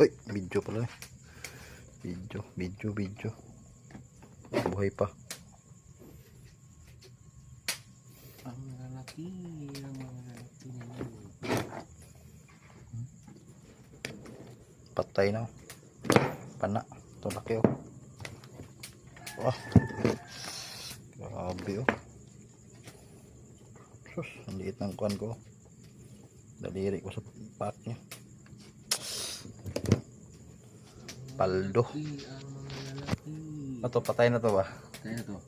Uy, video pala eh. Video. Buhay pa. Ang lalaki na Patay na. Pana. Ito laki oh. Wah. Grabe oh. Sus, ang liit ng kuwan ko. Daliri ko sa pack niya. Paldo. Ito, patay na to ba? Kaya to.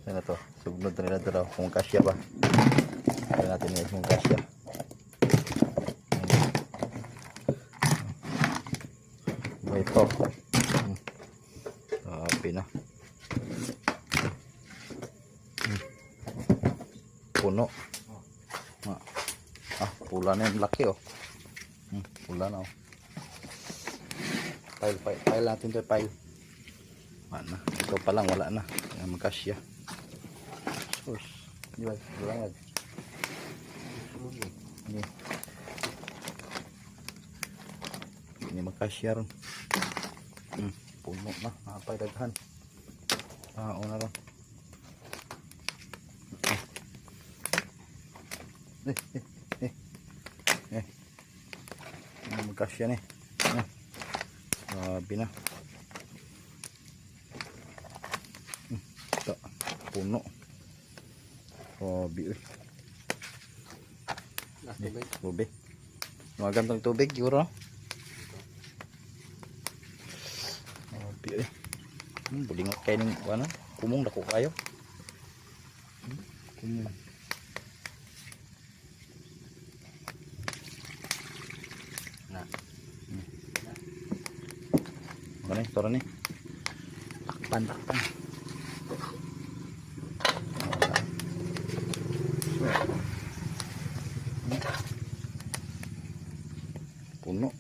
Patay na to. Sugnod na nila ito daw. Kung kasya ba. Kaya natin guys kung kasya. Ito. Sabi na. Puno. Pula na yung laki oh. Pula na oh. Pile natin ito, pile. Wala na. Ito pa lang, wala na. Kaya magkasya. Sus. Di ba? Wala nga. Ini magkasya ron. Puno na. Napay daghan. Una ron. Ini magkasya ni. Grabe na. Ito. Puno. Grabe uy. Tubig. Mga gantong tubig siguro. Grabe uy. Bulingot kayo ng ano? Kumong dako kayo. Kumong. Na. Ano ito rin eh. Takpan. Puno.